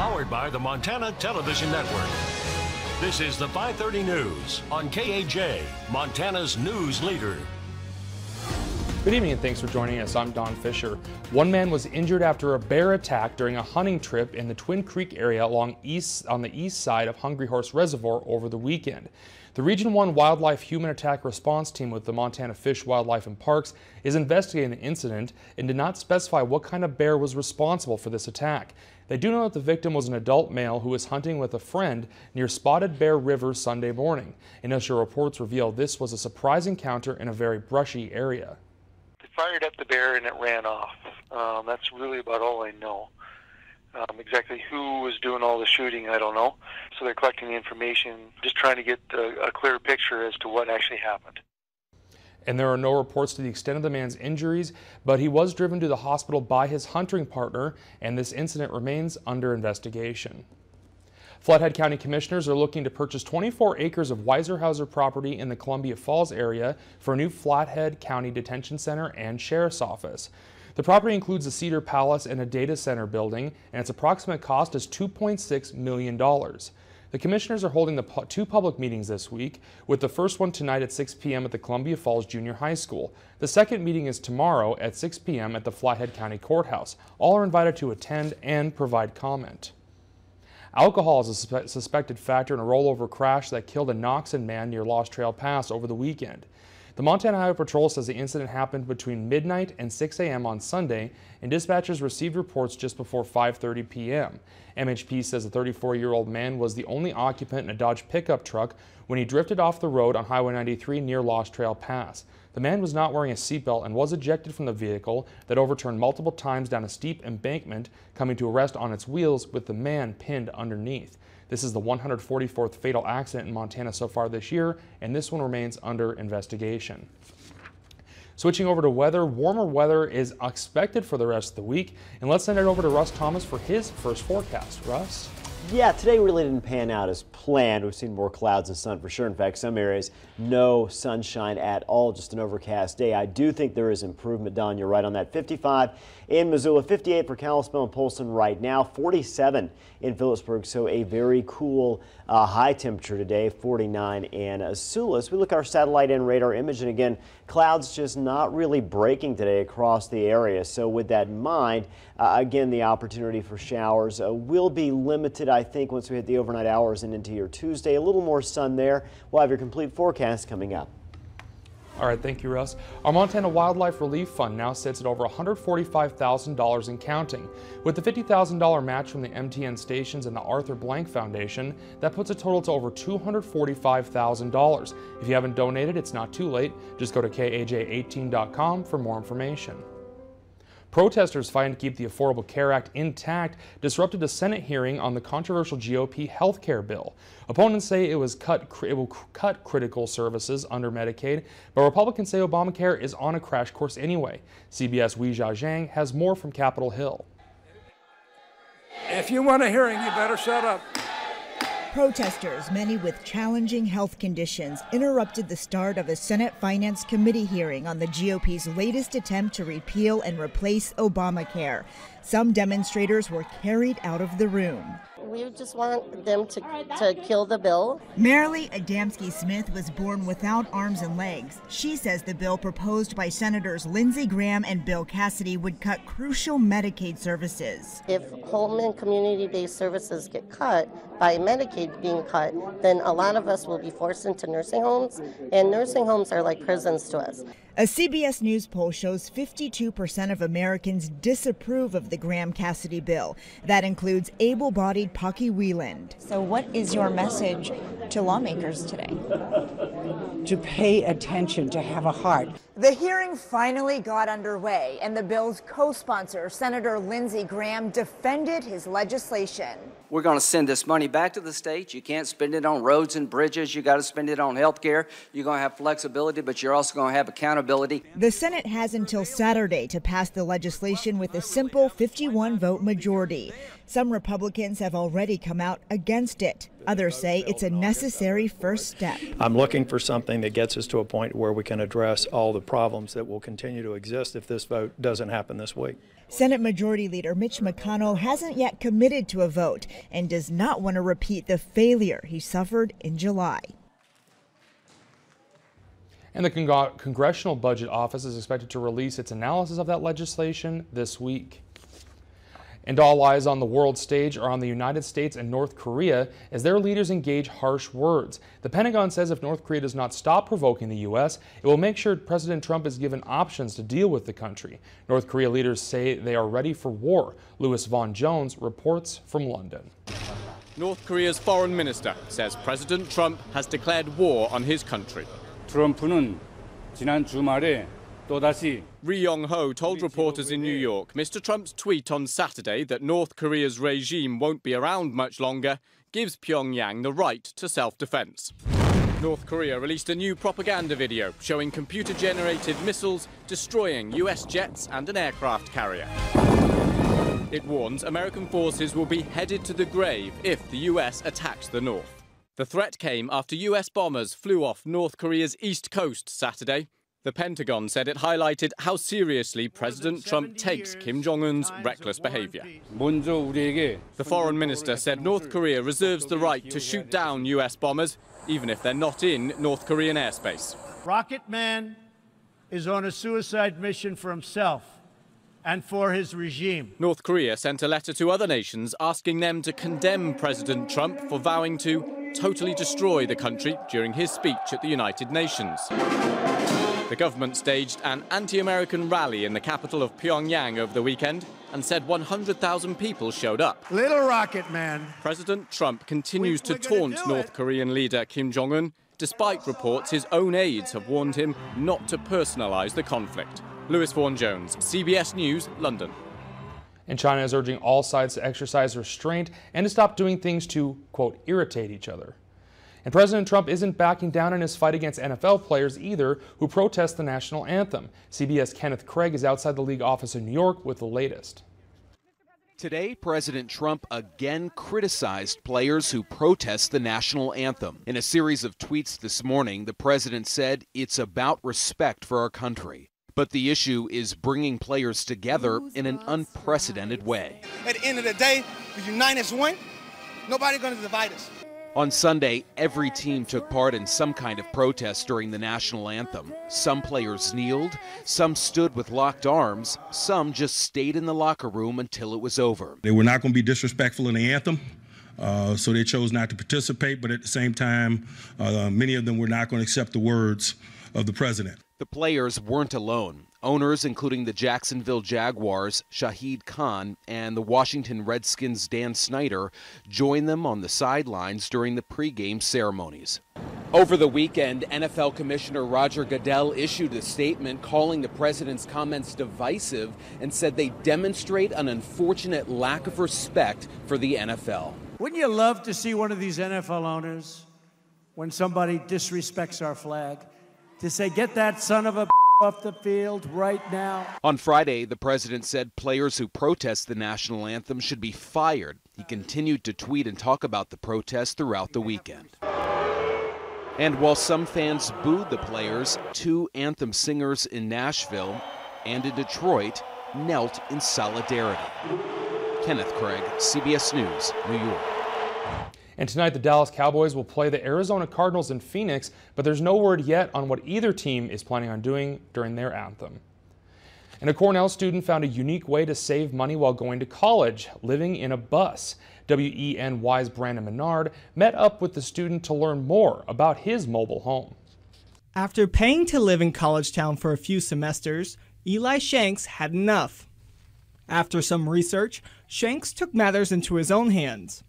Powered by the Montana Television Network. This is the 530 News on KAJ, Montana's news leader. Good evening and thanks for joining us. I'm Don Fisher. One man was injured after a bear attack during a hunting trip in the Twin Creek area on the east side of Hungry Horse Reservoir over the weekend. The Region 1 Wildlife Human Attack Response Team with the Montana Fish, Wildlife and Parks is investigating the incident and did not specify what kind of bear was responsible for this attack. They do know that the victim was an adult male who was hunting with a friend near Spotted Bear River Sunday morning. Initial reports reveal this was a surprise encounter in a very brushy area. Fired up the bear and it ran off. That's really about all I know. Exactly who was doing all the shooting, I don't know. So they're collecting the information, just trying to get a clear picture as to what actually happened. And there are no reports to the extent of the man's injuries, but he was driven to the hospital by his hunting partner, and this incident remains under investigation. Flathead County Commissioners are looking to purchase 24 acres of Weiserhauser property in the Columbia Falls area for a new Flathead County Detention Center and Sheriff's Office. The property includes a Cedar Palace and a data center building, and its approximate cost is $2.6 million. The Commissioners are holding two public meetings this week, with the first one tonight at 6 p.m. at the Columbia Falls Junior High School. The second meeting is tomorrow at 6 p.m. at the Flathead County Courthouse. All are invited to attend and provide comment. Alcohol is a suspected factor in a rollover crash that killed a Noxon man near Lost Trail Pass over the weekend. The Montana Highway Patrol says the incident happened between midnight and 6 a.m. on Sunday, and dispatchers received reports just before 5:30 p.m. MHP says the 34-year-old man was the only occupant in a Dodge pickup truck when he drifted off the road on Highway 93 near Lost Trail Pass. The man was not wearing a seatbelt and was ejected from the vehicle that overturned multiple times down a steep embankment, coming to a rest on its wheels with the man pinned underneath. This is the 144th fatal accident in Montana so far this year, and this one remains under investigation. Switching over to weather, warmer weather is expected for the rest of the week, and let's send it over to Russ Thomas for his first forecast. Russ? Yeah, today really didn't pan out as planned. We've seen more clouds than sun for sure. In fact, some areas, no sunshine at all, just an overcast day. I do think there is improvement, Don. You're right on that. 55 in Missoula, 58 for Kalispell and Polson right now, 47 in Phillipsburg. So a very cool high temperature today, 49 in Sula. As we look at our satellite and radar image, and again, clouds just not really breaking today across the area. So with that in mind, again, the opportunity for showers will be limited, I think, once we hit the overnight hours and into your Tuesday. A little more sun there. We'll have your complete forecast coming up. All right, thank you, Russ. Our Montana Wildlife Relief Fund now sits at over $145,000 and counting. With the $50,000 match from the MTN stations and the Arthur Blank Foundation, that puts a total to over $245,000. If you haven't donated, it's not too late. Just go to KAJ18.com for more information. Protesters fighting to keep the Affordable Care Act intact disrupted a Senate hearing on the controversial GOP health care bill. Opponents say it will cut critical services under Medicaid, but Republicans say Obamacare is on a crash course anyway. CBS Weijia Zhang has more from Capitol Hill. If you want a hearing, you better shut up. Protesters, many with challenging health conditions, interrupted the start of a Senate Finance Committee hearing on the GOP's latest attempt to repeal and replace Obamacare. Some demonstrators were carried out of the room. We just want them to kill the bill. Marilee Adamski-Smith was born without arms and legs. She says the bill proposed by Senators Lindsey Graham and Bill Cassidy would cut crucial Medicaid services. If home and community-based services get cut by Medicaid being cut, then a lot of us will be forced into nursing homes, and nursing homes are like prisons to us. A CBS News poll shows 52% of Americans disapprove of the Graham-Cassidy bill. That includes able-bodied Pocky Wieland. So what is your message to lawmakers today? To pay attention, to have a heart. The hearing finally got underway, and the bill's co-sponsor, Senator Lindsey Graham, defended his legislation. We're going to send this money back to the states. You can't spend it on roads and bridges. You got to spend it on health care. You're going to have flexibility, but you're also going to have accountability. The Senate has until Saturday to pass the legislation with a simple 51-vote majority. Some Republicans have already come out against it. Others say it's a necessary first step. I'm looking for something that gets us to a point where we can address all the problems that will continue to exist if this vote doesn't happen this week. Senate Majority Leader Mitch McConnell hasn't yet committed to a vote and does not want to repeat the failure he suffered in July. And the Congressional Budget Office is expected to release its analysis of that legislation this week. And all eyes on the world stage are on the United States and North Korea as their leaders engage harsh words. The Pentagon says if North Korea does not stop provoking the U.S., it will make sure President Trump is given options to deal with the country. North Korea leaders say they are ready for war. Louis Vaughan Jones reports from London. North Korea's foreign minister says President Trump has declared war on his country. 트럼프는 지난 주말에 Ri Yong-ho told reporters in New York Mr. Trump's tweet on Saturday that North Korea's regime won't be around much longer gives Pyongyang the right to self-defense. North Korea released a new propaganda video showing computer-generated missiles destroying US jets and an aircraft carrier. It warns American forces will be headed to the grave if the US attacks the North. The threat came after US bombers flew off North Korea's east coast Saturday. The Pentagon said it highlighted how seriously President Trump takes Kim Jong-un's reckless behavior. The foreign minister said North Korea reserves the right to shoot down US bombers, even if they're not in North Korean airspace. Rocket Man is on a suicide mission for himself and for his regime. North Korea sent a letter to other nations asking them to condemn President Trump for vowing to totally destroy the country during his speech at the United Nations. The government staged an anti-American rally in the capital of Pyongyang over the weekend and said 100,000 people showed up. Little Rocket Man. President Trump continues to taunt North Korean leader Kim Jong-un, despite reports his own aides have warned him not to personalize the conflict. Louis Vaughan Jones, CBS News, London. And China is urging all sides to exercise restraint and to stop doing things to, quote, irritate each other. And President Trump isn't backing down in his fight against NFL players either, who protest the national anthem. CBS Kenneth Craig is outside the league office in New York with the latest. Today, President Trump again criticized players who protest the national anthem. In a series of tweets this morning, the president said it's about respect for our country. But the issue is bringing players together in an unprecedented way. At the end of the day, we unite as one. Nobody's going to divide us. On Sunday, every team took part in some kind of protest during the national anthem. Some players kneeled, some stood with locked arms, some just stayed in the locker room until it was over. They were not going to be disrespectful in the anthem, so they chose not to participate, but at the same time, many of them were not going to accept the words of the president. The players weren't alone. Owners, including the Jacksonville Jaguars' Shahid Khan and the Washington Redskins' Dan Snyder, joined them on the sidelines during the pregame ceremonies. Over the weekend, NFL Commissioner Roger Goodell issued a statement calling the president's comments divisive and said they demonstrate an unfortunate lack of respect for the NFL. Wouldn't you love to see one of these NFL owners, when somebody disrespects our flag, to say, get that son of a off the field right now? On Friday, the president said players who protest the national anthem should be fired. He continued to tweet and talk about the protest throughout the weekend. And while some fans booed the players, two anthem singers in Nashville and in Detroit knelt in solidarity. Kenneth Craig, CBS News, New York. And tonight, the Dallas Cowboys will play the Arizona Cardinals in Phoenix, but there's no word yet on what either team is planning on doing during their anthem. And a Cornell student found a unique way to save money while going to college, living in a bus. WENY's Brandon Menard met up with the student to learn more about his mobile home. After paying to live in College Town for a few semesters, Eli Shanks had enough. After some research, Shanks took matters into his own hands.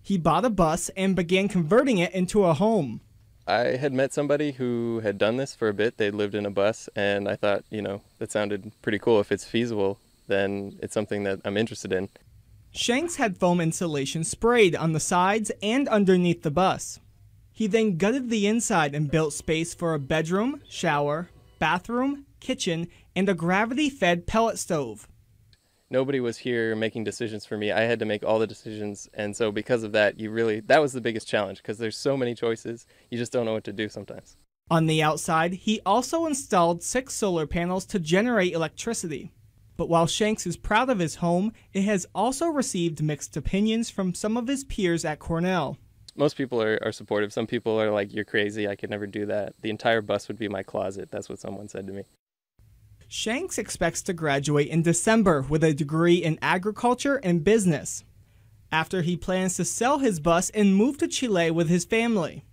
He bought a bus and began converting it into a home. I had met somebody who had done this for a bit. They lived in a bus, and I thought, that sounded pretty cool. If it's feasible, then it's something that I'm interested in. Shanks had foam insulation sprayed on the sides and underneath the bus. He then gutted the inside and built space for a bedroom, shower, bathroom, kitchen, and a gravity-fed pellet stove. Nobody was here making decisions for me. I had to make all the decisions. And so because of that, that was the biggest challenge, because there's so many choices. You just don't know what to do sometimes. On the outside, he also installed 6 solar panels to generate electricity. But while Shanks is proud of his home, it has also received mixed opinions from some of his peers at Cornell. Most people are supportive. Some people are like, you're crazy, I could never do that. The entire bus would be my closet. That's what someone said to me. Shanks expects to graduate in December with a degree in agriculture and business. After, he plans to sell his bus and move to Chile with his family.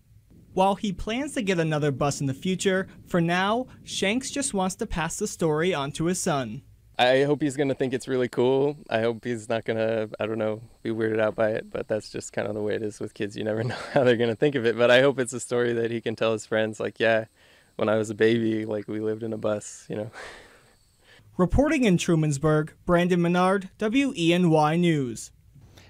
While he plans to get another bus in the future, for now, Shanks just wants to pass the story on to his son. I hope he's going to think it's really cool. I hope he's not going to, I don't know, be weirded out by it, but that's just kind of the way it is with kids. You never know how they're going to think of it, but I hope it's a story that he can tell his friends, like, yeah, when I was a baby, like, we lived in a bus, you know. Reporting in Trumansburg, Brandon Menard, WENY News.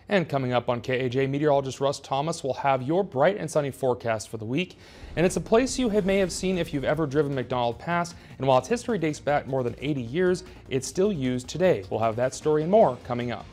And coming up on KAJ, meteorologist Russ Thomas will have your bright and sunny forecast for the week. And it's a place you may have seen if you've ever driven McDonald Pass. And while its history dates back more than 80 years, it's still used today. We'll have that story and more coming up.